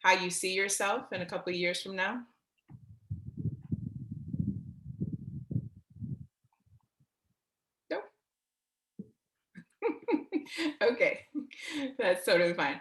how you see yourself in a couple of years from now? Nope. Okay, that's totally fine.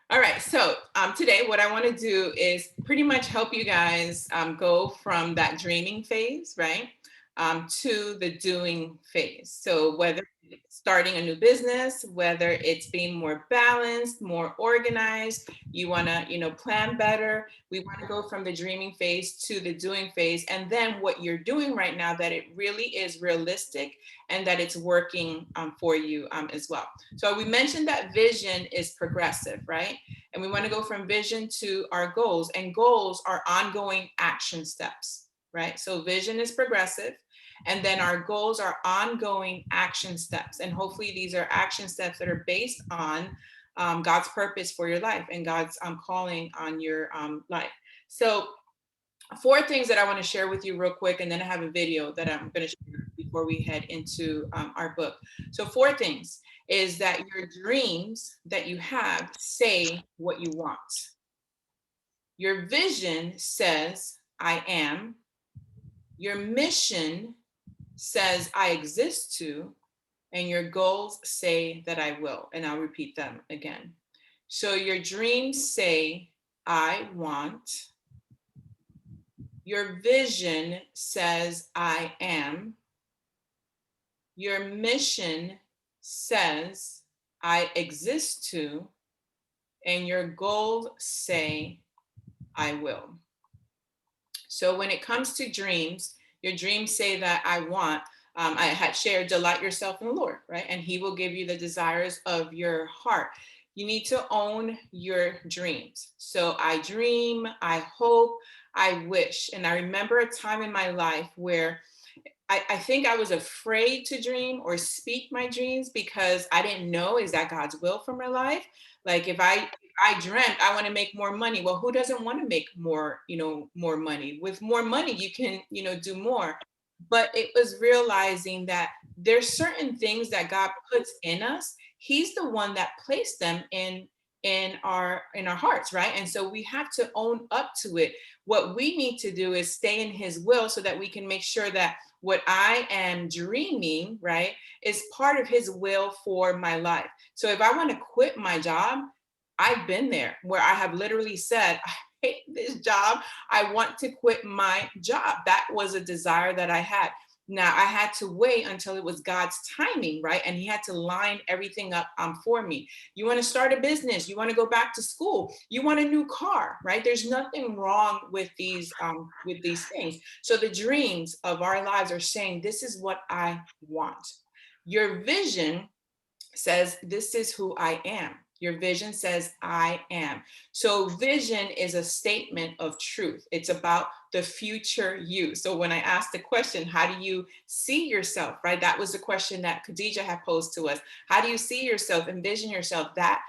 All right, so today what I want to do is pretty much help you guys go from that dreaming phase, right, to the doing phase. So whether it's starting a new business, whether it's being more balanced, more organized, you want to, plan better. We want to go from the dreaming phase to the doing phase, and then what you're doing right now that it really is realistic and that it's working for you as well. So we mentioned that vision is progressive, right? And we want to go from vision to our goals, and goals are ongoing action steps, right? So vision is progressive, and then our goals are ongoing action steps. And hopefully these are action steps that are based on God's purpose for your life and God's calling on your life. So four things that I want to share with you real quick, and then I have a video that I'm going to share before we head into our book. So, four things is that your dreams that you have say what you want. Your vision says, I am. Your mission says, I exist to. And your goals say that I will. And I'll repeat them again. So, your dreams say, I want. Your vision says, I am. Your mission says, I exist to. And your goals say, I will. So when it comes to dreams, your dreams say that I want. I had shared, delight yourself in the Lord, right? And He will give you the desires of your heart. You need to own your dreams. So I dream, I hope, I wish. And I remember a time in my life where I think I was afraid to dream or speak my dreams because I didn't know, is that God's will for my life? Like if I dreamt I want to make more money. Well, who doesn't want to make more, more money? With more money, you can, do more. But it was realizing that there's certain things that God puts in us. He's the one that placed them in our hearts, right? And so we have to own up to it. What we need to do is stay in His will so that we can make sure that what I am dreaming, right, is part of His will for my life. So if I want to quit my job, I've been there where I have literally said, I hate this job. I want to quit my job. That was a desire that I had. Now I had to wait until it was God's timing, right? And He had to line everything up for me. You want to start a business, you want to go back to school, you want a new car, right? There's nothing wrong with these things. So the dreams of our lives are saying, this is what I want. Your vision says, this is who I am. Your vision says, I am. So vision is a statement of truth. It's about the future you. So when I asked the question, how do you see yourself, right? That was the question that Khadija had posed to us. How do you see yourself, envision yourself, that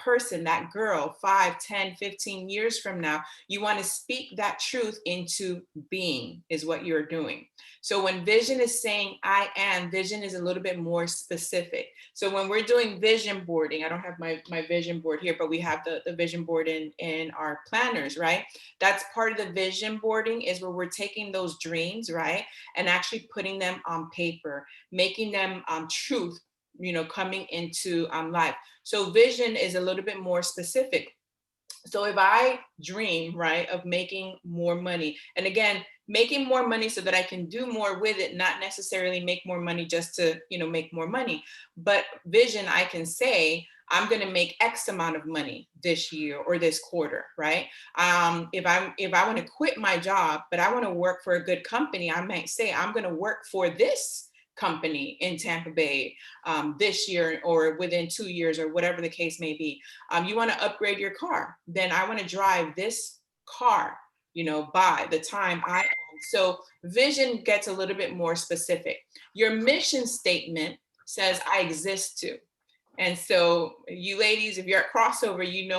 person, that girl, 5, 10, 15 years from now? You want to speak that truth into being is what you're doing. So when vision is saying I am, vision is a little bit more specific. So when we're doing vision boarding, I don't have my vision board here, but we have the vision board in our planners, right? That's part of the vision boarding, is where we're taking those dreams, right, and actually putting them on paper, making them truth, coming into life. So vision is a little bit more specific. So if I dream, right, of making more money, and again, making more money so that I can do more with it, not necessarily make more money just to, make more money, but vision, I can say, I'm going to make X amount of money this year or this quarter, right? If I want to quit my job, but I want to work for a good company, I might say I'm going to work for this company in Tampa Bay this year or within 2 years or whatever the case may be. You want to upgrade your car, then I want to drive this car, by the time I am. So vision gets a little bit more specific. Your mission statement says, I exist to. And so, you ladies, if you're at Crossover,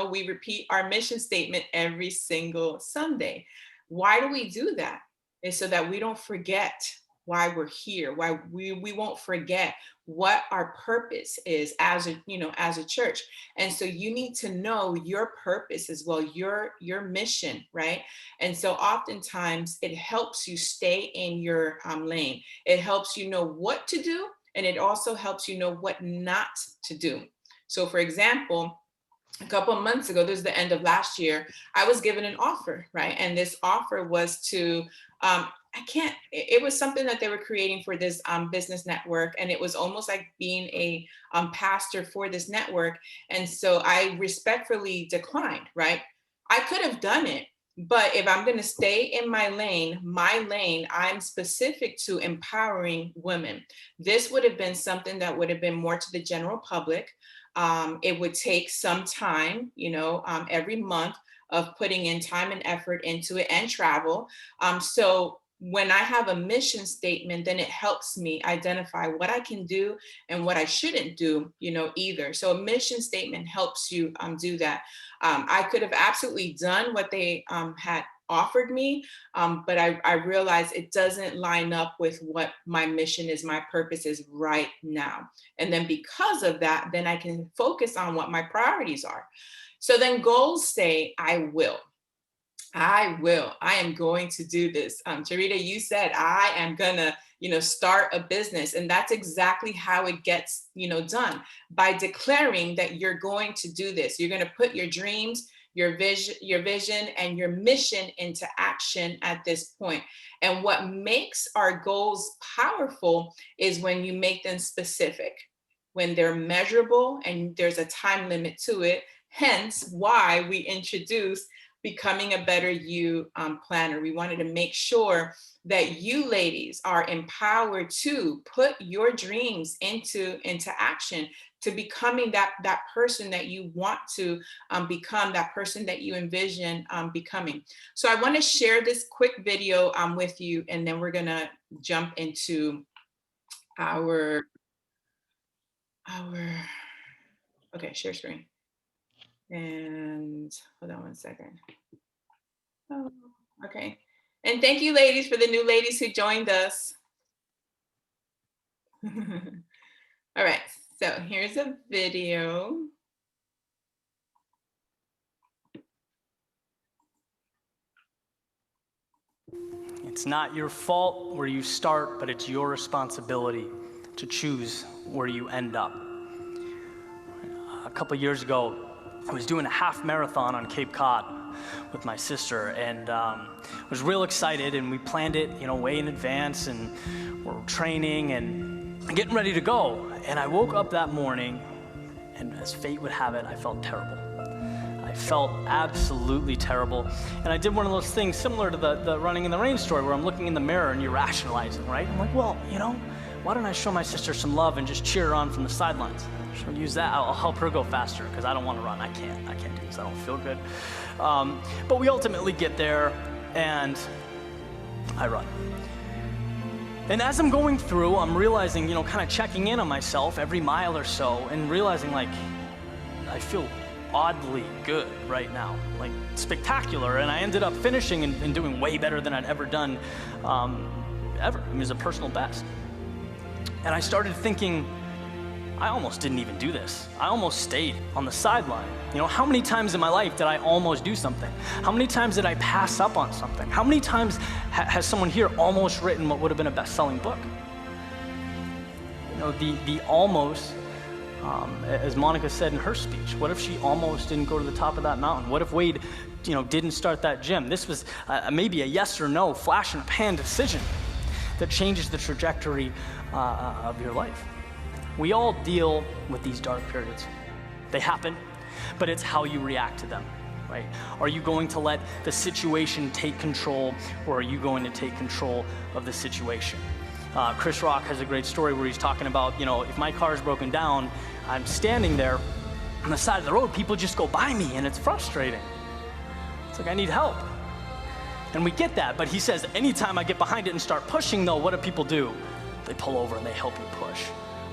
we repeat our mission statement every single Sunday. Why do we do that? It's so that we don't forget why we're here, why we won't forget what our purpose is as a, as a church. And so you need to know your purpose as well, your mission, right? And so oftentimes it helps you stay in your lane. It helps you know what to do, and it also helps you know what not to do. So for example, a couple of months ago, this is the end of last year, I was given an offer, right? And this offer was to, it was something that they were creating for this business network. And it was almost like being a pastor for this network. And so I respectfully declined, right? I could have done it, but if I'm going to stay in my lane, I'm specific to empowering women. This would have been something that would have been more to the general public. It would take some time, every month of putting in time and effort into it and travel. So when I have a mission statement, then it helps me identify what I can do and what I shouldn't do, either. So a mission statement helps you do that. I could have absolutely done what they had offered me, but I realized it doesn't line up with what my mission is, my purpose is right now. And then because of that, then I can focus on what my priorities are. So then goals say, I will. I am going to do this. Charita, you said I am gonna, start a business. And that's exactly how it gets, done, by declaring that you're going to do this. You're gonna put your dreams, your vision and your mission into action at this point. And what makes our goals powerful is when you make them specific, when they're measurable and there's a time limit to it. Hence why we introduce Becoming a Better You planner. We wanted to make sure that you ladies are empowered to put your dreams into action, to becoming that person that you want to become, that person that you envision becoming. So I want to share this quick video with you, and then we're gonna jump into our okay, share screen. And hold on one second. Oh, okay. And thank you, ladies, for the new ladies who joined us. All right, so here's a video. It's not your fault where you start, but it's your responsibility to choose where you end up. A couple years ago, I was doing a half marathon on Cape Cod with my sister, and was real excited, and we planned it, way in advance, and we're training and getting ready to go. And I woke up that morning, and as fate would have it, I felt terrible. I felt absolutely terrible. And I did one of those things similar to the running in the rain story, where I'm looking in the mirror and you're rationalizing, right? I'm like, well, why don't I show my sister some love and just cheer her on from the sidelines? She'll use that. I'll help her go faster, because I don't want to run. I can't do this. I don't feel good. But we ultimately get there, and I run. And as I'm going through, I'm realizing, kind of checking in on myself every mile or so, and realizing, like, I feel oddly good right now, like spectacular. And I ended up finishing and doing way better than I'd ever done, ever. It was a personal best. And I started thinking, I almost didn't even do this. I almost stayed on the sideline. How many times in my life did I almost do something? How many times did I pass up on something? How many times has someone here almost written what would have been a best-selling book? The almost, as Monica said in her speech, what if she almost didn't go to the top of that mountain? What if Wade, didn't start that gym? This was maybe a yes or no, flash in the pan decision that changes the trajectory of your life. We all deal with these dark periods. They happen, but it's how you react to them, right? Are you going to let the situation take control, or are you going to take control of the situation? Chris Rock has a great story where he's talking about, if my car is broken down, I'm standing there on the side of the road, people just go by me, and it's frustrating. It's like, I need help. And we get that, but he says, anytime I get behind it and start pushing, though, what do people do? They pull over and they help you push.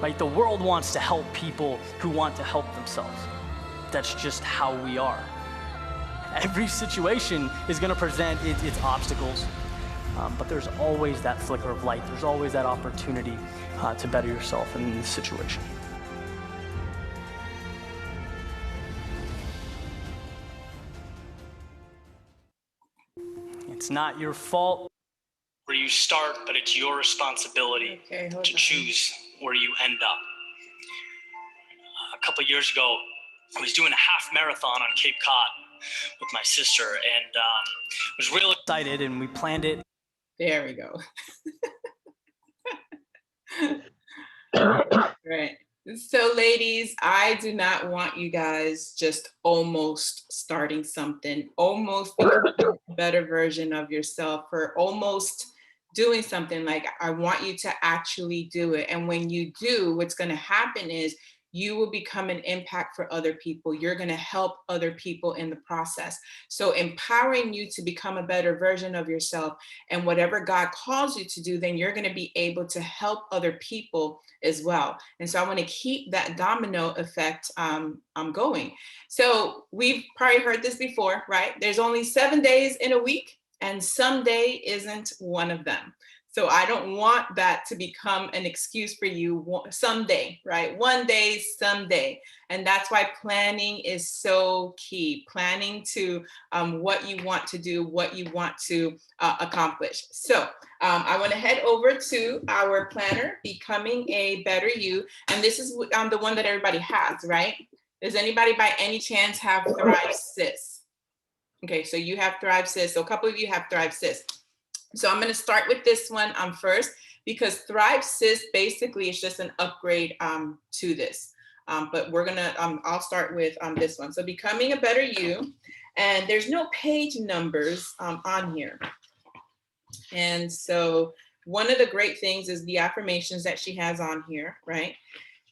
Right? The world wants to help people who want to help themselves. That's just how we are. Every situation is going to present its obstacles. but there's always that flicker of light. There's always that opportunity to better yourself in this situation. It's not your fault where you start, but it's your responsibility to choose where you end up. A couple of years ago, I was doing a half marathon on Cape Cod with my sister, and was real excited, and we planned it. There we go. Right. So ladies, I do not want you guys just almost starting something, almost becoming a better version of yourself, or almost doing something. Like, I want you to actually do it. And when you do, what's going to happen is you will become an impact for other people. You're going to help other people in the process. So empowering you to become a better version of yourself, and whatever God calls you to do, then you're going to be able to help other people as well. And so I want to keep that domino effect going. So we've probably heard this before, right? There's only 7 days in a week, and someday isn't one of them. So I don't want that to become an excuse for you someday, right? One day, someday. And that's why planning is so key. Planning to what you want to do, what you want to accomplish. So I want to head over to our planner, Becoming a Better You. And this is the one that everybody has, right? Does anybody by any chance have Thrive Sis? Okay, so you have Thrive Sis. So a couple of you have Thrive Sis. So I'm going to start with this one first, because Thrive Sis basically is just an upgrade to this. But we're going to, I'll start with this one. So Becoming a Better You, and there's no page numbers on here. And so one of the great things is the affirmations that she has on here, right?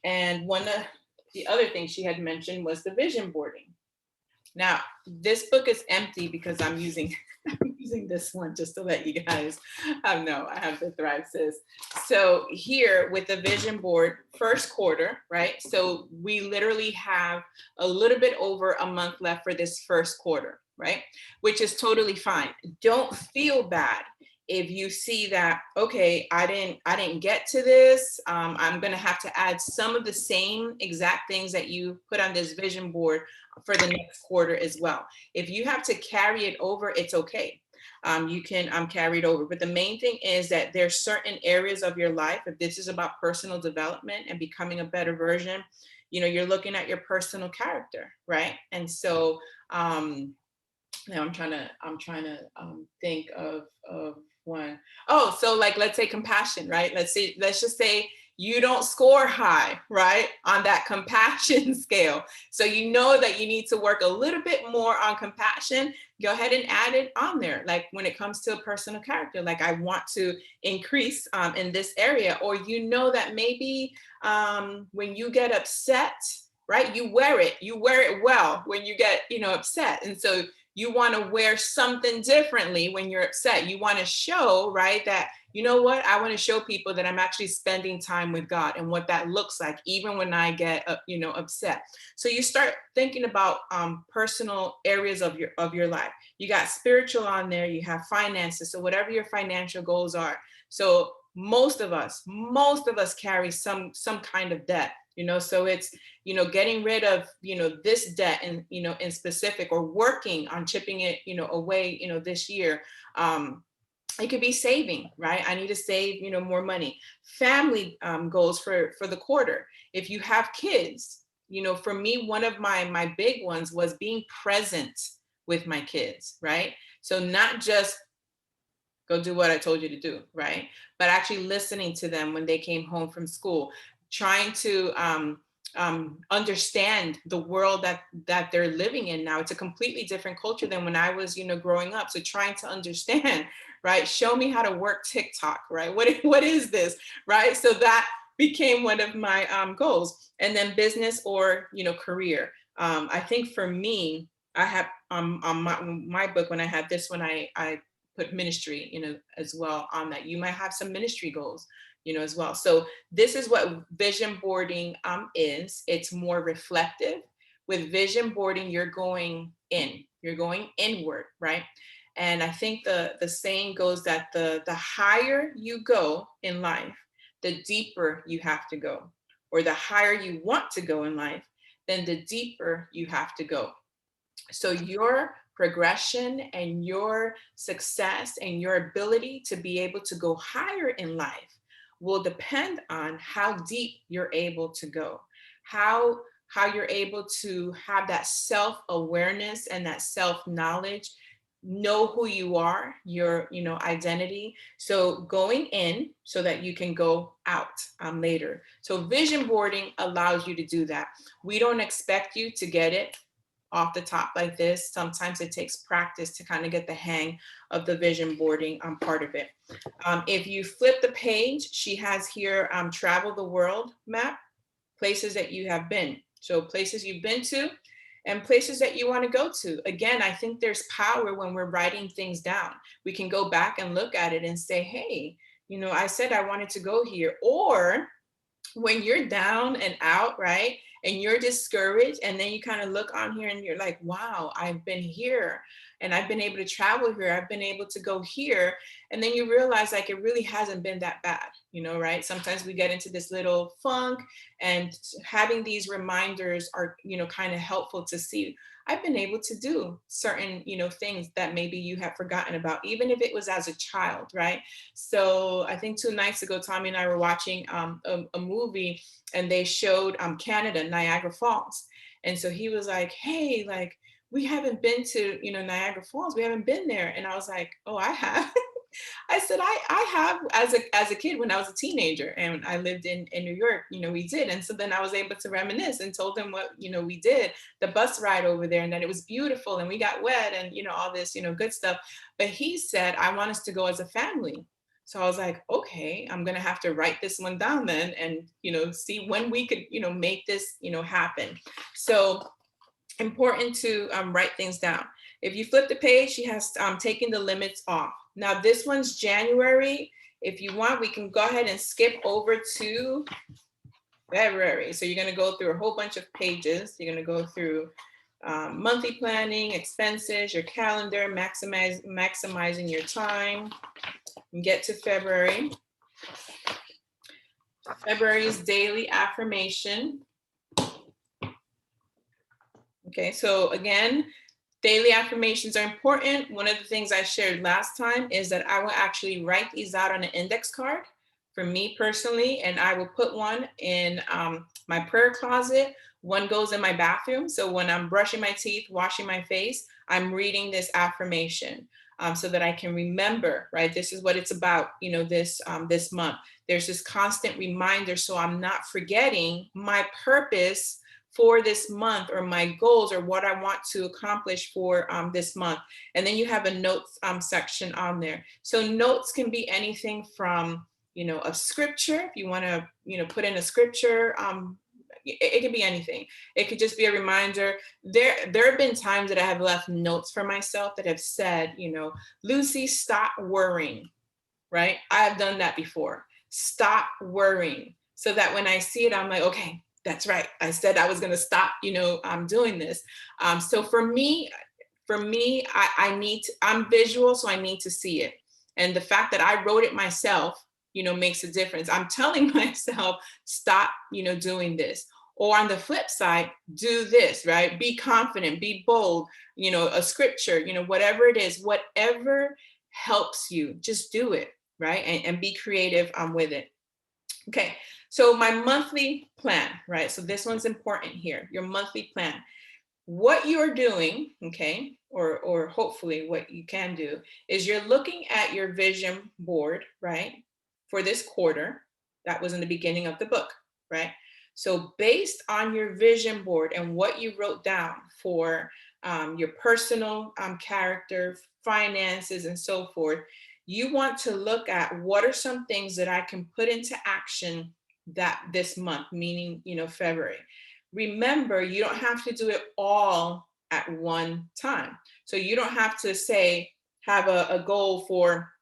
And one of the other things she had mentioned was the vision boarding. Now, this book is empty because I'm using this one just to let you guys know I have the Thrive Sis. So here with the vision board, first quarter, right? So we literally have a little bit over a month left for this first quarter, right? Which is totally fine. Don't feel bad if you see that, okay, I didn't get to this. I'm gonna have to add some of the same exact things that you put on this vision board for the next quarter as well. If you have to carry it over, it's okay. You can carry it over. But the main thing is that there's certain areas of your life, if this is about personal development and becoming a better version, you're looking at your personal character, right? And so now I'm trying to think of one. Oh, so like, let's say compassion, right? Let's just say you don't score high, right, on that compassion scale. So you know that you need to work a little bit more on compassion. Go ahead and add it on there. Like when it comes to a personal character, like I want to increase in this area, or that maybe when you get upset, right, you wear it well when you get upset, and so you want to wear something differently when you're upset. You want to show, right, that, I want to show people that I'm actually spending time with God, and what that looks like, even when I get, upset. So you start thinking about personal areas of your life. You got spiritual on there, you have finances. So whatever your financial goals are. So most of us carry some kind of debt. So it's, getting rid of, this debt and, in specific, or working on chipping it, away, this year. It could be saving, right? I need to save, more money. Family goals for the quarter. If you have kids, for me, one of my big ones was being present with my kids, right? So not just go do what I told you to do, right? But actually listening to them when they came home from school, trying to understand the world that they're living in now. It's a completely different culture than when I was, growing up. So trying to understand, right? Show me how to work TikTok, right? What is this, right? So that became one of my goals. And then business or, career. I think for me, I have on my book, when I had this one, I put ministry, as well on that. You might have some ministry goals, as well. So this is what vision boarding is. It's more reflective. With vision boarding, you're going inward, right? And I think the saying goes that the higher you go in life, the deeper you have to go, or the higher you want to go in life, then the deeper you have to go. So your progression and your success and your ability to be able to go higher in life will depend on how deep you're able to go, how you're able to have that self-awareness and that self-knowledge, know who you are, your identity. So going in so that you can go out later. So vision boarding allows you to do that. We don't expect you to get it off the top like this. Sometimes it takes practice to kind of get the hang of the vision boarding part of it. If you flip the page, she has here travel the world map, places that you have been. So places you've been to and places that you want to go to. Again, I think there's power when we're writing things down. We can go back and look at it and say, hey, I said I wanted to go here. Or when you're down and out, right? And you're discouraged, and then you kind of look on here and you're like, wow, I've been here and I've been able to travel here. I've been able to go here. And then you realize like it really hasn't been that bad, right? Sometimes we get into this little funk, and having these reminders are, kind of helpful to see. I've been able to do certain, things that maybe you have forgotten about, even if it was as a child, right? So I think 2 nights ago, Tommy and I were watching a movie, and they showed Canada, Niagara Falls. And so he was like, hey, like, we haven't been to, Niagara Falls. We haven't been there. And I was like, oh, I have. I said, I have as a kid when I was a teenager and I lived in New York, we did. And so then I was able to reminisce and told him what, we did, the bus ride over there, and that it was beautiful and we got wet and, all this, good stuff. But he said, I want us to go as a family. So I was like, okay, I'm going to have to write this one down then and, see when we could, make this, happen. So important to write things down. If you flip the page, she has taken the limits off. Now this one's January. If you want, we can go ahead and skip over to February. So you're going to go through a whole bunch of pages. You're going to go through monthly planning, expenses, your calendar, maximizing your time, and get to February. February's daily affirmation. Okay, so again, daily affirmations are important. One of the things I shared last time is that I will actually write these out on an index card for me personally, and I will put one in my prayer closet. One goes in my bathroom. So when I'm brushing my teeth, washing my face, I'm reading this affirmation so that I can remember, right? This is what it's about, this month. There's this constant reminder so I'm not forgetting my purpose for this month or my goals or what I want to accomplish for this month. And then you have a notes section on there. So notes can be anything from, a scripture, if you want to, put in a scripture, it could be anything. It could just be a reminder. There have been times that I have left notes for myself that have said, Lucy, stop worrying, right? I have done that before. Stop worrying. So that when I see it, I'm like, okay, that's right. I said I was going to stop, I'm doing this. So for me, I'm visual, so I need to see it. And the fact that I wrote it myself, makes a difference. I'm telling myself, stop, doing this. Or on the flip side, do this, right? Be confident, be bold, a scripture, whatever it is, whatever helps you, just do it, right? And be creative with it. Okay, so my monthly plan, right? So this one's important here, your monthly plan. What you're doing, okay, or hopefully what you can do is you're looking at your vision board, right? For this quarter, that was in the beginning of the book, right? So based on your vision board and what you wrote down for your personal character, finances, and so forth, you want to look at what are some things that I can put into action that this month, meaning, February. Remember, you don't have to do it all at one time. So you don't have to have a goal for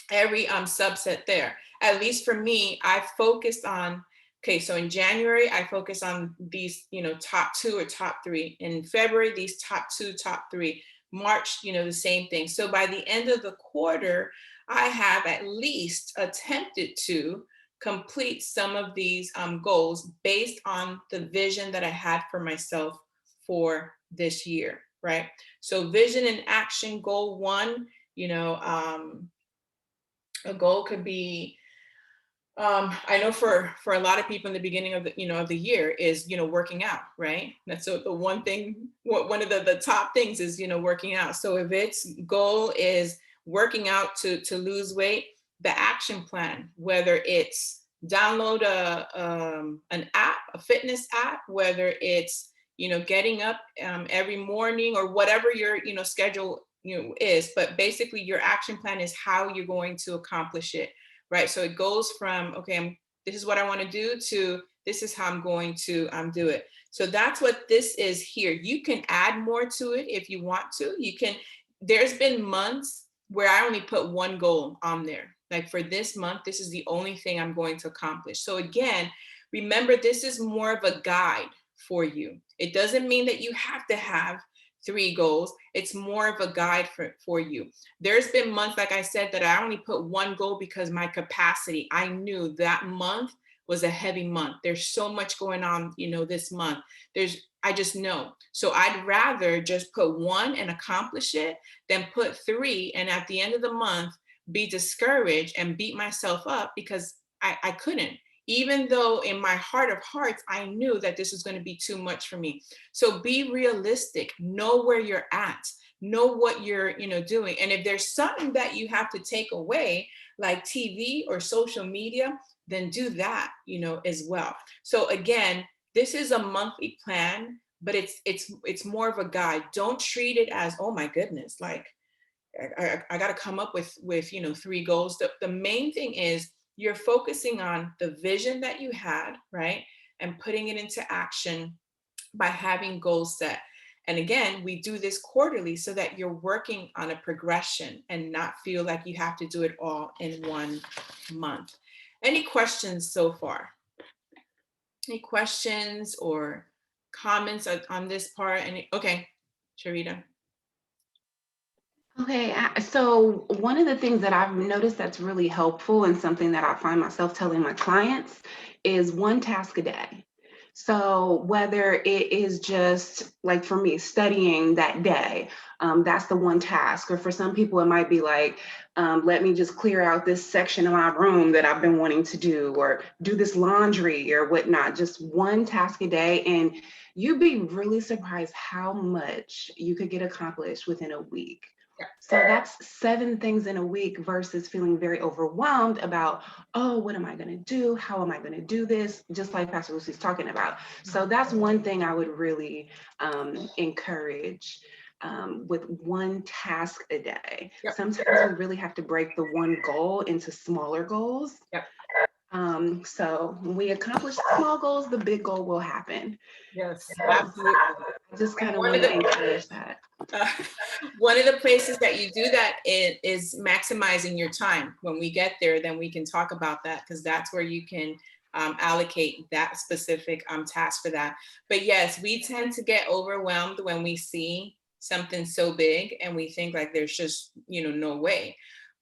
every subset there. At least for me, I focused on, okay, so in January, I focus on these, top 2 or top 3. In February, these top 2, top 3. March, the same thing. So by the end of the quarter, I have at least attempted to complete some of these goals based on the vision that I had for myself for this year, right? So vision and action goal one, a goal could be, I know for a lot of people in the beginning of the year is working out, right? That's so the one thing, one of the top things is working out. So if its goal is working out to lose weight, the action plan, whether it's download an app, a fitness app, whether it's getting up every morning or whatever your schedule is, but basically your action plan is how you're going to accomplish it, right? So it goes from, okay, this is what I want to do, to this is how I'm going to do it. So that's what this is here. You can add more to it if you want to. There's been months where I only put one goal on there. Like for this month, this is the only thing I'm going to accomplish. So again, remember, this is more of a guide for you. It doesn't mean that you have to have 3 goals. It's more of a guide for you. There's been months, like I said, that I only put 1 goal because my capacity, I knew that month was a heavy month. There's so much going on, this month. I just know. So I'd rather just put 1 and accomplish it than put 3 and at the end of the month be discouraged and beat myself up because I couldn't. Even though in my heart of hearts, I knew that this was going to be too much for me. So be realistic, know where you're at, know what you're, doing. And if there's something that you have to take away, like TV or social media, then do that, as well. So again, this is a monthly plan, but it's more of a guide. Don't treat it as, oh my goodness, like I got to come up with 3 goals. The main thing is, you're focusing on the vision that you had, right? And putting it into action by having goals set. And again, we do this quarterly so that you're working on a progression and not feel like you have to do it all in 1 month. Any questions so far? Any questions or comments on this part? Okay, Sharita. Okay, so one of the things that I've noticed that's really helpful and something that I find myself telling my clients is 1 task a day. So whether it is just like for me, studying that day, that's the 1 task. Or for some people, it might be like, let me just clear out this section of my room that I've been wanting to do, or do this laundry or whatnot, just 1 task a day. And you'd be really surprised how much you could get accomplished within a week. So that's 7 things in a week versus feeling very overwhelmed about, oh, what am I going to do? How am I going to do this? Just like Pastor Lucy's talking about. So that's one thing I would really encourage with 1 task a day. Yep. Sometimes we really have to break the 1 goal into smaller goals. Yep. So when we accomplish the small goals, the big goal will happen. Yes, absolutely. I just kind of want to encourage that. One of the places that you do that is maximizing your time. When we get there, then we can talk about that, because that's where you can allocate that specific task for that. But yes, we tend to get overwhelmed when we see something so big and we think like there's just, no way.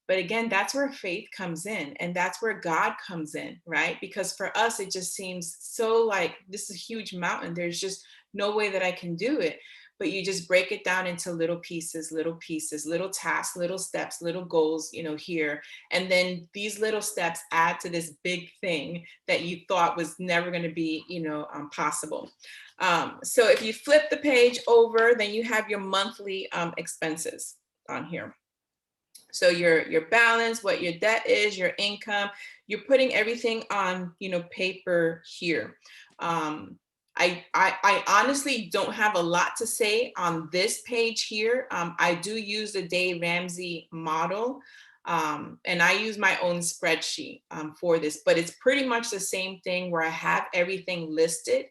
But again, that's where faith comes in, and that's where God comes in, right? Because for us, it just seems so like this is a huge mountain. There's just no way that I can do it. But you just break it down into little pieces, little tasks, little steps, little goals, here. And then these little steps add to this big thing that you thought was never going to be, possible. So if you flip the page over, then you have your monthly expenses on here. So your balance, what your debt is, your income, you're putting everything on, paper here. I honestly don't have a lot to say on this page here. I do use the Dave Ramsey model, and I use my own spreadsheet for this, but it's pretty much the same thing where I have everything listed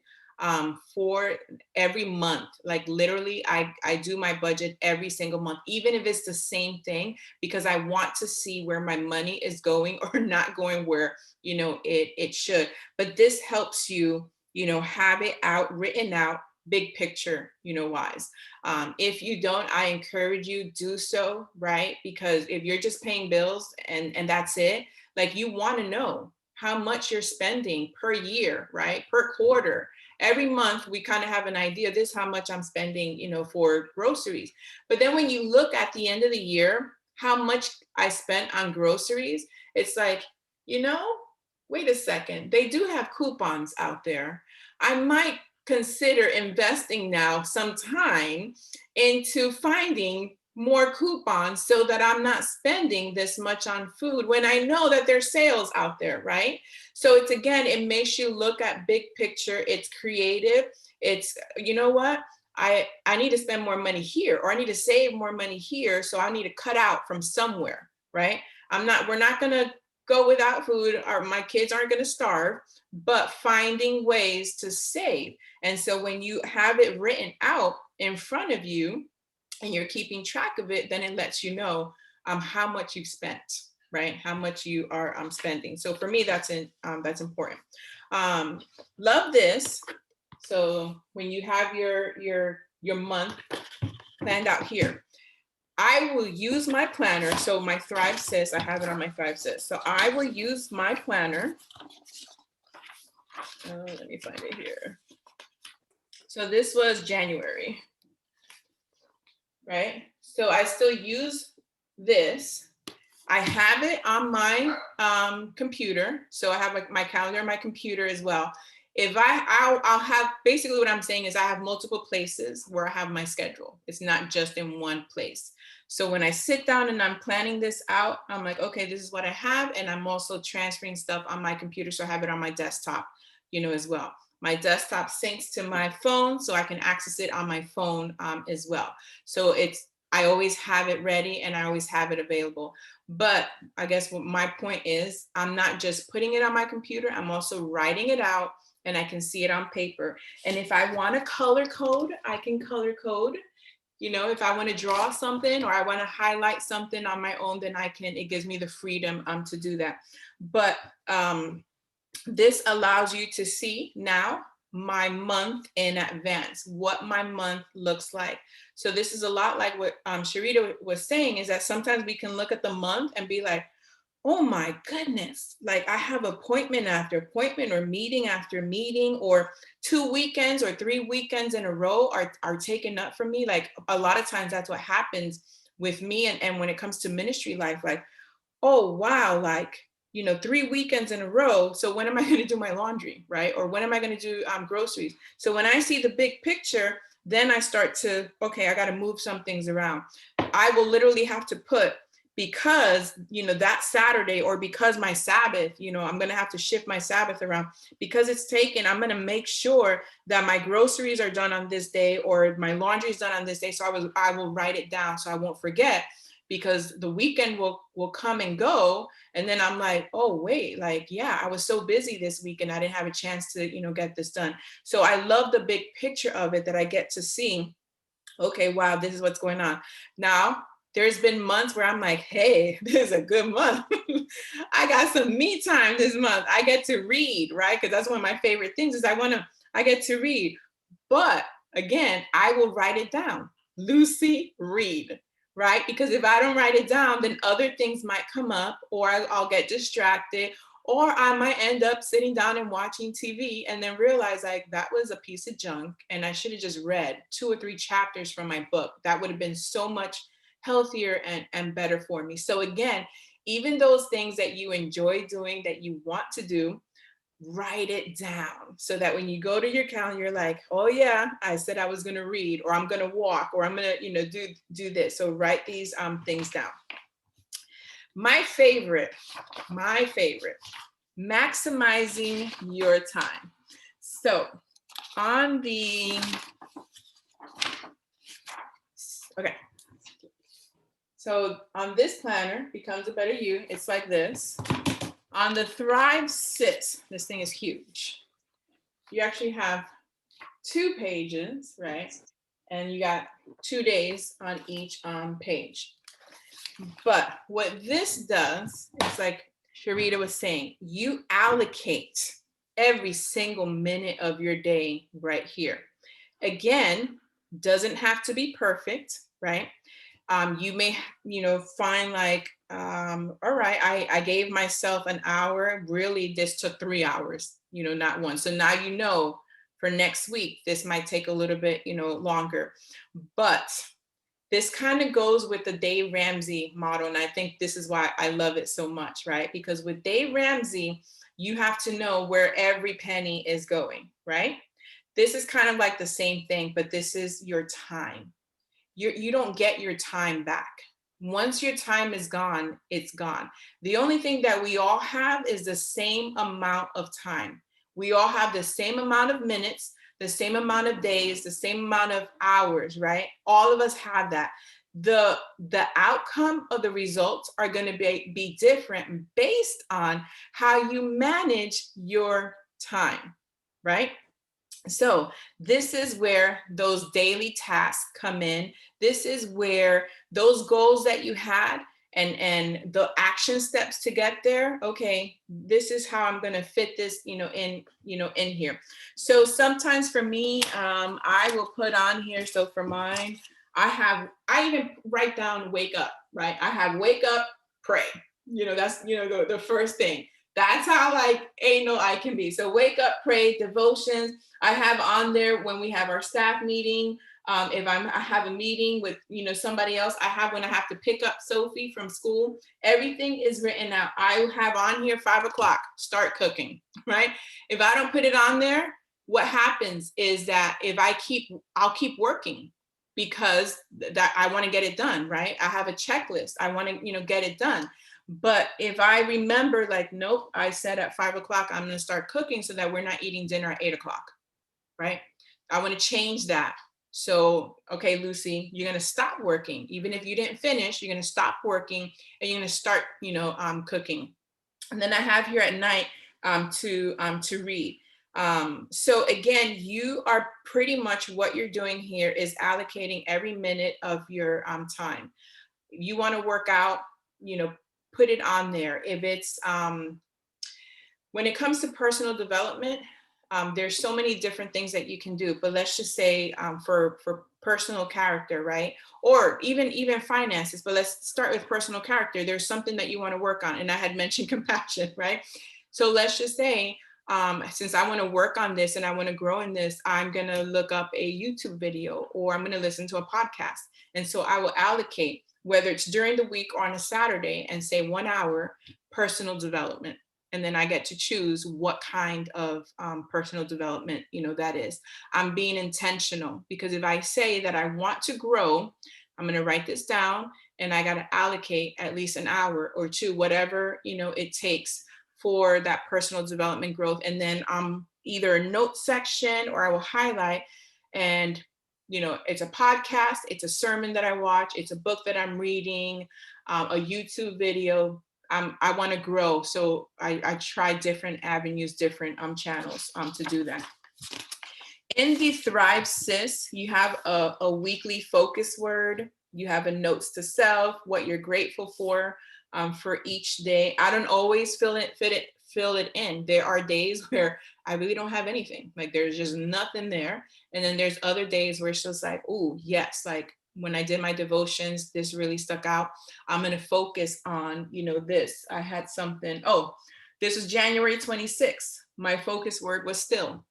for every month. Like literally, I do my budget every single month, even if it's the same thing, because I want to see where my money is going or not going where, it should. But this helps you, have it written out big picture, wise. If you don't, I encourage you do so, right? Because if you're just paying bills and that's it, like you want to know how much you're spending per year, right? Per quarter. Every month we kind of have an idea, this is how much I'm spending, for groceries. But then when you look at the end of the year, how much I spent on groceries, it's like, wait a second, they do have coupons out there. I might consider investing now some time into finding more coupons so that I'm not spending this much on food when I know that there's sales out there, right? So it's, again, it makes you look at big picture. It's creative. It's, you know what? I need to spend more money here, or I need to save more money here. So I need to cut out from somewhere, right? We're not going to go without food, or my kids aren't going to starve, but finding ways to save. And so when you have it written out in front of you and you're keeping track of it, then it lets you know how much you've spent, right? How much you are spending. So for me, that's important. Love this. So when you have your month planned out here, I will use my planner. So my Thrive Sis, I have it on my Thrive Sis. So I will use my planner. Let me find it here. So this was January, right? So I still use this. I have it on my computer. So I have my calendar on my computer as well. I'll have, basically what I'm saying is I have multiple places where I have my schedule. It's not just in one place. So when I sit down and I'm planning this out, I'm like, okay, this is what I have. And I'm also transferring stuff on my computer. So I have it on my desktop, as well. My desktop syncs to my phone, so I can access it on my phone as well. So I always have it ready and I always have it available. But I guess what my point is, I'm not just putting it on my computer, I'm also writing it out and I can see it on paper. And if I want to color code, I can color code. If I want to draw something or I want to highlight something on my own, then it gives me the freedom to do that. But this allows you to see now my month in advance, what my month looks like. So this is a lot like what Sharita was saying, is that sometimes we can look at the month and be like, oh my goodness, like I have appointment after appointment or meeting after meeting, or 2 weekends or 3 weekends in a row are taken up from me. Like a lot of times that's what happens with me. And when it comes to ministry life, like, oh, wow, like, 3 weekends in a row. So when am I going to do my laundry, right? Or when am I going to do groceries? So when I see the big picture, then I start to, okay, I got to move some things around. I will literally have to put, because, that Saturday, or because my Sabbath, I'm going to have to shift my Sabbath around because it's taken. I'm going to make sure that my groceries are done on this day or my laundry is done on this day. So I will write it down so I won't forget, because the weekend will come and go. And then I'm like, oh, wait, like, yeah, I was so busy this week and I didn't have a chance to, get this done. So I love the big picture of it, that I get to see, okay, wow, this is what's going on. Now, there's been months where I'm like, hey, this is a good month. I got some me time this month. I get to read, right? Because that's one of my favorite things is I get to read. But again, I will write it down. Lucy, read, right? Because if I don't write it down, then other things might come up, or I'll get distracted, or I might end up sitting down and watching TV and then realize like that was a piece of junk and I should have just read 2 or 3 chapters from my book. That would have been so much healthier and better for me. So again, even those things that you enjoy doing, that you want to do, write it down so that when you go to your calendar, you're like, oh yeah, I said I was going to read, or I'm going to walk, or I'm going to, do this. So write these things down. My favorite, maximizing your time. So So on this planner, Becomes a Better You, it's like this. On the Thrive Sis, this thing is huge. You actually have 2 pages, right? And you got 2 days on each page. But what this does is, like Sharita was saying, you allocate every single minute of your day right here. Again, doesn't have to be perfect, right? You may, find like, all right, I gave myself an hour. Really, this took 3 hours, not one. So now, for next week, this might take a little bit, longer. But this kind of goes with the Dave Ramsey model. And I think this is why I love it so much, right? Because with Dave Ramsey, you have to know where every penny is going, right? This is kind of like the same thing, but this is your time. You don't get your time back. Once your time is gone, it's gone. The only thing that we all have is the same amount of time. We all have the same amount of minutes, the same amount of days, the same amount of hours, right? All of us have that. The outcome of the results are going to be different based on how you manage your time, right? So this is where those daily tasks come in. This is where those goals that you had and the action steps to get there. Okay, this is how I'm going to fit this, in here. So sometimes for me, I will put on here. So for mine, I even write down wake up, right? I have wake up, pray. That's, the first thing. That's how like I can be. So wake up, pray, devotions. I have on there when we have our staff meeting. If I have a meeting with somebody else, I have when I have to pick up Sophie from school. Everything is written out. I have on here 5 o'clock, start cooking, right? If I don't put it on there, what happens is that I'll keep working because that I want to get it done, right? I have a checklist. I want to get it done. But if I remember, like, nope, I said at 5 o'clock, I'm going to start cooking so that we're not eating dinner at 8 o'clock, right? I want to change that. So, okay, Lucy, you're going to stop working. Even if you didn't finish, you're going to stop working and you're going to start, cooking. And then I have here at night to read. So again, you are pretty much what you're doing here is allocating every minute of your time. You want to work out, put it on there. If it's when it comes to personal development, there's so many different things that you can do. But let's just say for personal character, right? Or even finances. But let's start with personal character. There's something that you want to work on, and I had mentioned compassion, right? So let's just say, since I want to work on this and I want to grow in this, I'm going to look up a YouTube video or I'm going to listen to a podcast. And so I will allocate, whether it's during the week or on a Saturday, and say 1 hour personal development. And then I get to choose what kind of personal development, that is. I'm being intentional because if I say that I want to grow, I'm going to write this down and I got to allocate at least an hour or two, whatever, it takes for that personal development growth. And then either a note section or I will highlight and it's a podcast, it's a sermon that I watch, it's a book that I'm reading, a YouTube video. I want to grow. So I try different avenues, different channels to do that. In the Thrive Sis, you have a weekly focus word. You have a notes to self, what you're grateful for each day. I don't always fill it in. There are days where I really don't have anything. Like there's just nothing there. And then there's other days where it's just like, oh, yes, like when I did my devotions, this really stuck out. I'm going to focus on, this. I had something. Oh, this was January 26th. My focus word was still.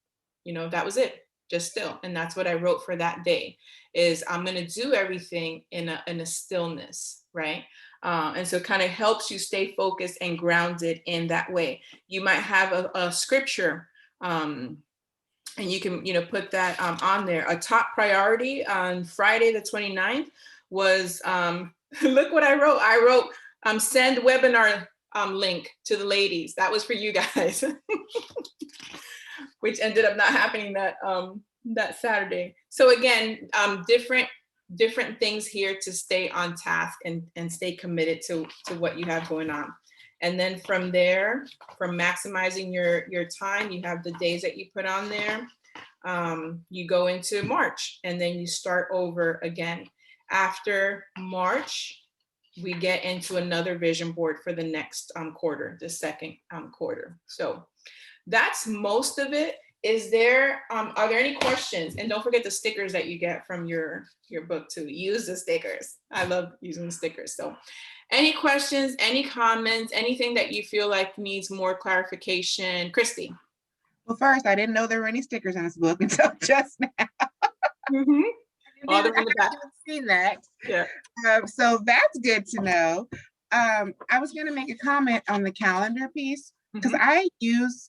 That was it. Just still. And that's what I wrote for that day is I'm going to do everything in a stillness, right? And so it kind of helps you stay focused and grounded in that way. You might have a scripture and you can, put that on there. A top priority on Friday the 29th was, look what I wrote. I wrote, send webinar link to the ladies. That was for you guys, which ended up not happening that Saturday. So again, different things here to stay on task and stay committed to what you have going on. And then from there, from maximizing your time, you have the days that you put on there. You go into March and then you start over again. After March, we get into another vision board for the next quarter, the second quarter. So that's most of it. Is there, are there any questions? And don't forget the stickers that you get from your book too. Use the stickers. I love using the stickers. So any questions, any comments, anything that you feel like needs more clarification? Christy. Well, first, I didn't know there were any stickers in this book until just now. Mm-hmm. All the way in the I back. haven't seen that. Yeah. So that's good to know. I was going to make a comment on the calendar piece because I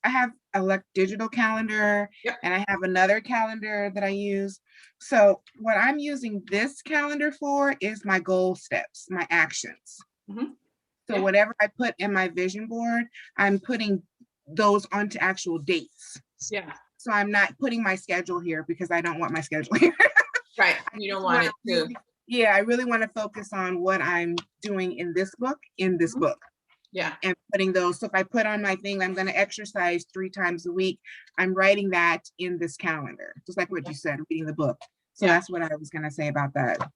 have a digital calendar. Yep. And I have another calendar that I use. So what I'm using this calendar for is my goal steps, my actions. Mhm. So Yeah. whatever I put in my vision board, I'm putting those onto actual dates. Yeah. So I'm not putting my schedule here because I don't want my schedule here. Right. You don't want it to. Yeah, I really want to focus on what I'm doing in this book, Yeah. and putting those. So if I put on my thing, I'm going to exercise 3 times a week. I'm writing that in this calendar, just like what you said, reading the book. So Yeah. that's what I was going to say about that.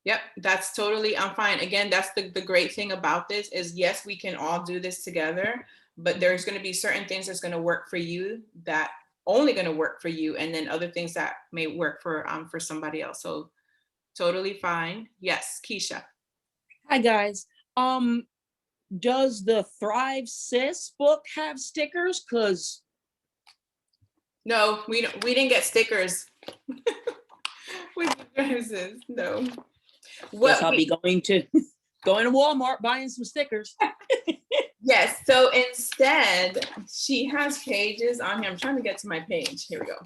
Yep, that's totally, I'm fine. Again, that's the great thing about this is yes, we can all do this together, but there's going to be certain things that's going to work for you that only going to work for you, and then other things that may work for somebody else. So totally fine. Yes, Keisha. Hi guys. Does the Thrive Sis book have stickers? Cause No, we didn't get stickers. With the dresses, no. guess I'll be going to Walmart buying some stickers. Yes, so instead, she has pages on here. I'm trying to get to my page. Here we go.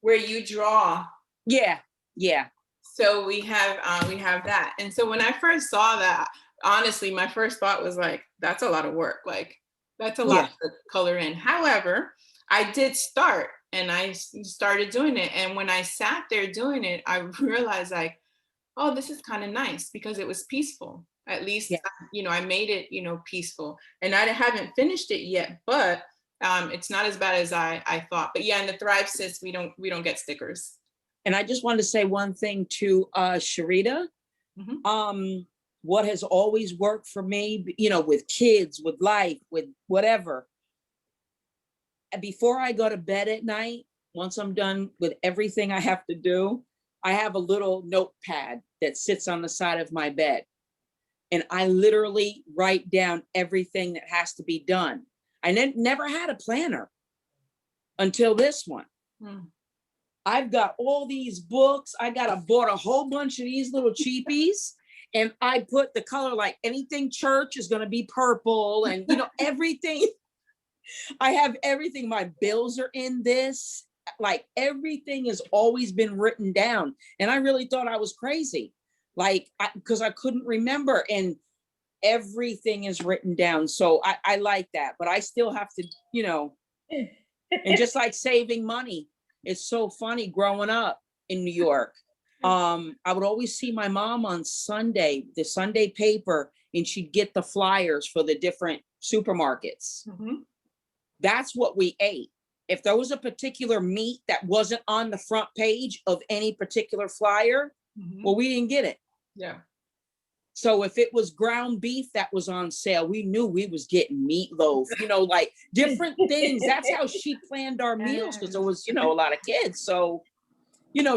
Where you draw. Yeah. So we have that. And so when I first saw that, honestly, my first thought was like, that's a lot of work. Like, that's a lot to color in. However, I did start and I started doing it. And when I sat there doing it, I realized like, oh, this is kind of nice because it was peaceful. At least, I made it, peaceful. And I haven't finished it yet, but it's not as bad as I thought. But yeah, in the Thrive Sis, we don't get stickers. And I just wanted to say one thing to Sharita. What has always worked for me, with kids, with life, with whatever. Before I go to bed at night, once I'm done with everything I have to do, I have a little notepad that sits on the side of my bed. And I literally write down everything that has to be done. I never had a planner until this one. I've got all these books. Bought a whole bunch of these little cheapies, and I put the color like anything church is going to be purple, and everything. I have everything. My bills are in this. Like everything has always been written down, and I really thought I was crazy, because I couldn't remember, and everything is written down. So I like that, but I still have to, and just like saving money. It's so funny growing up in New York. I would always see my mom on Sunday, the Sunday paper, and she'd get the flyers for the different supermarkets. That's what we ate. If there was a particular meat that wasn't on the front page of any particular flyer, well, we didn't get it. Yeah. So if it was ground beef that was on sale, we knew we was getting meatloaf, like different things. That's how she planned our meals, because there was, a lot of kids. So,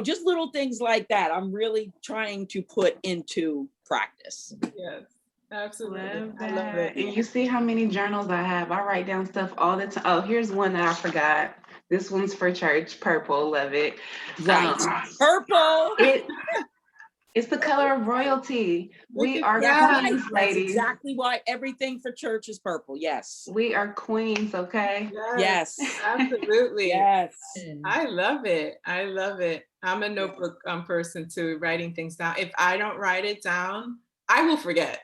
just little things like that. I'm really trying to put into practice. Yes, absolutely. I love it. And you see how many journals I have. I write down stuff all the time. Oh, here's one that I forgot. This one's for church. Purple. Love it. Right. Purple. It's the color of royalty. We are queens, ladies. That's exactly why everything for church is purple. Yes. We are queens, okay? Yes. Absolutely. Yes. I love it. I'm a notebook person too, writing things down. If I don't write it down, I will forget.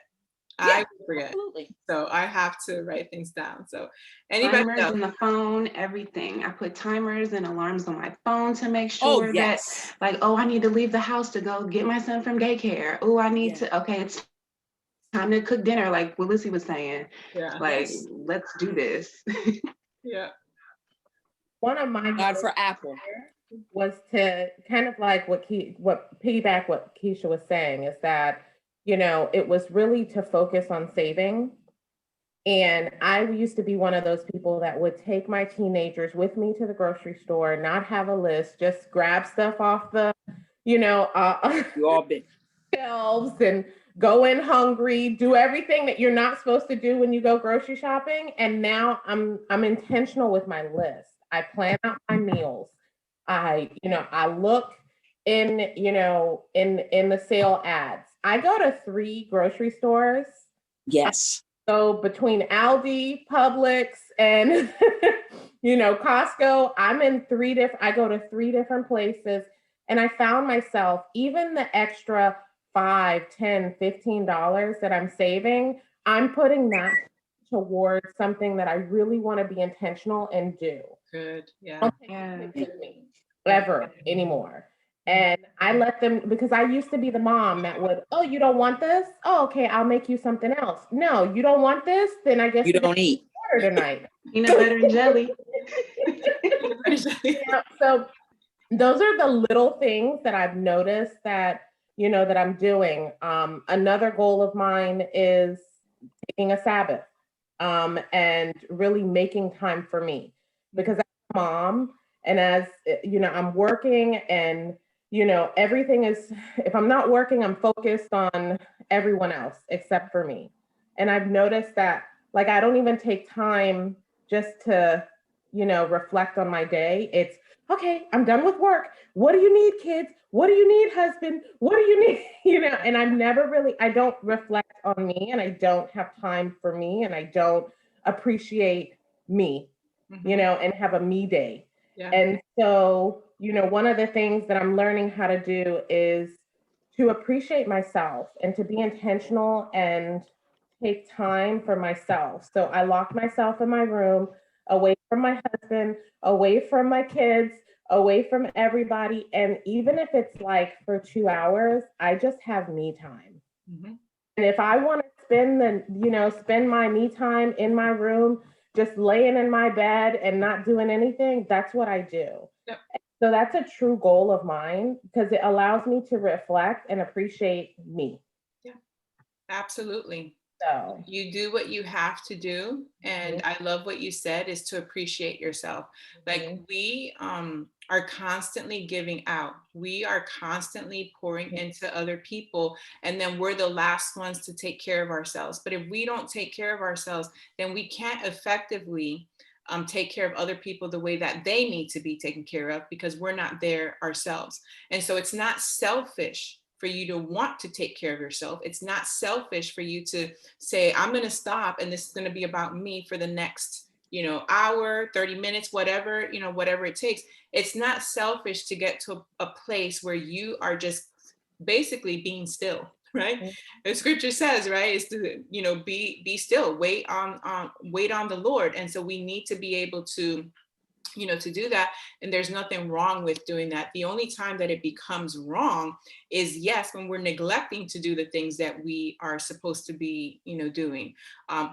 I will forget. Absolutely. So I have to write things down. So anybody Timers else? in the phone, everything. I put timers and alarms on my phone to make sure that, I need to leave the house to go get my son from daycare. Oh, I need to, it's time to cook dinner, like what Lissy was saying. Yeah. Let's do this. Yeah. One of my God for Apple was to kind of like what piggyback what Keisha was saying is that, it was really to focus on saving And I used to be one of those people that would take my teenagers with me to the grocery store, not have a list, just grab stuff off the, You all been. shelves and go in hungry, do everything that you're not supposed to do when you go grocery shopping. And now I'm intentional with my list. I plan out my meals. I look in the sale ads. I go to 3 grocery stores. Yes. So between Aldi, Publix, and Costco, I go to 3 different places. And I found myself, even the extra $5, $10, $15 that I'm saving, I'm putting that towards something that I really want to be intentional and do. Good. Yeah. Don't take it with me ever anymore. And I let them, because I used to be the mom that would, oh, you don't want this? Oh, okay, I'll make you something else. No, you don't want this? Then I guess You don't eat. tonight. Peanut butter and jelly. So those are the little things that I've noticed that, that I'm doing. Another goal of mine is taking a Sabbath and really making time for me, because I'm a mom, and as I'm working, and everything is, if I'm not working, I'm focused on everyone else except for me. And I've noticed that, like, I don't even take time just to reflect on my day. It's okay, I'm done with work. What do you need, kids? What do you need, husband? What do you need? And I don't reflect on me, and I don't have time for me, and I don't appreciate me, and have a me day. Yeah. And so, one of the things that I'm learning how to do is to appreciate myself and to be intentional and take time for myself. So I lock myself in my room, away from my husband, away from my kids, away from everybody. And even if it's like for 2 hours, I just have me time. Mm-hmm. And if I want to spend my me time in my room, just laying in my bed and not doing anything, that's what I do. Yep. So that's a true goal of mine, because it allows me to reflect and appreciate me. Yeah, absolutely. So You do what you have to do. And I love what you said, is to appreciate yourself. Like, we are constantly giving out. We are constantly pouring into other people. And then we're the last ones to take care of ourselves. But if we don't take care of ourselves, then we can't effectively take care of other people the way that they need to be taken care of, because we're not there ourselves. And so it's not selfish for you to want to take care of yourself. It's not selfish for you to say, I'm going to stop, and this is going to be about me for the next, hour, 30 minutes, whatever, whatever it takes. It's not selfish to get to a place where you are just basically being still, right? The scripture says, right, is to, be still, wait on the Lord. And so we need to be able to, to do that. And there's nothing wrong with doing that. The only time that it becomes wrong is, yes, when we're neglecting to do the things that we are supposed to be, doing,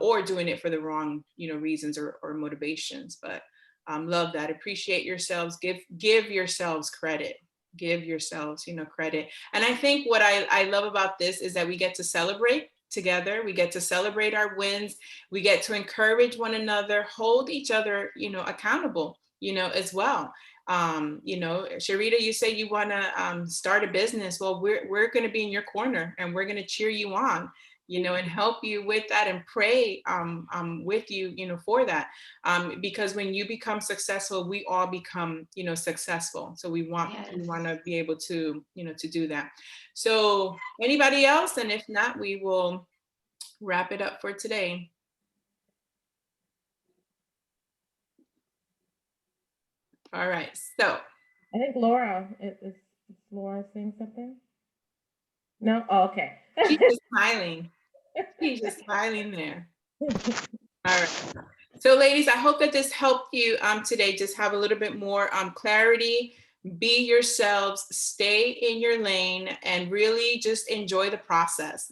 or doing it for the wrong, reasons or motivations. But love that. Appreciate yourselves. Give yourselves credit. Give yourselves, credit. And I think what I love about this is that we get to celebrate together. We get to celebrate our wins. We get to encourage one another, hold each other, accountable, as well. Sharita, you say you want to start a business. Well, we're going to be in your corner, and we're going to cheer you on, and help you with that, and pray with you, for that. Because when you become successful, we all become, successful. So we want to be able to, to do that. So anybody else? And if not, we will wrap it up for today. All right, so I think Laura is Laura saying something? No? Oh, okay. she's just smiling. She's just smiling there. All right. So ladies, I hope that this helped you today. Just have a little bit more clarity. Be yourselves, stay in your lane, and really just enjoy the process.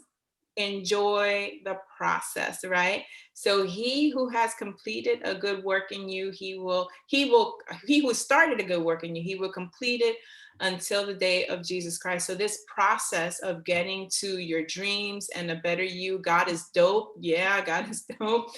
Enjoy the process, right? So he who has completed a good work in you, he who started a good work in you, he will complete it until the day of Jesus Christ. So this process of getting to your dreams and a better you, God is dope. Yeah, God is dope.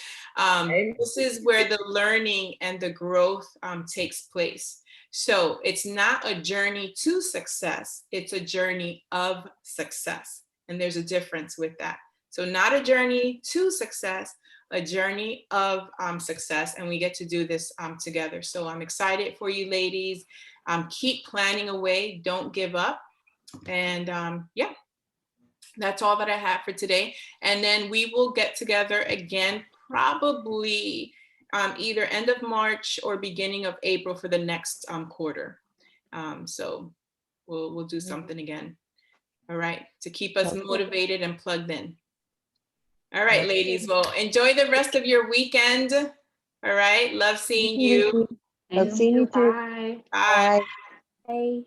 This is where the learning and the growth takes place. So it's not a journey to success, it's a journey of success. And there's a difference with that. So not a journey to success, a journey of success. And we get to do this together. So I'm excited for you ladies. Keep planning away, don't give up. And yeah, that's all that I have for today. And then we will get together again, probably either end of March or beginning of April for the next quarter. So we'll do something again. All right, to keep us motivated and plugged in. All right, ladies, well, enjoy the rest of your weekend. All right, love seeing you. Thank seeing you too. Bye. Bye. Bye.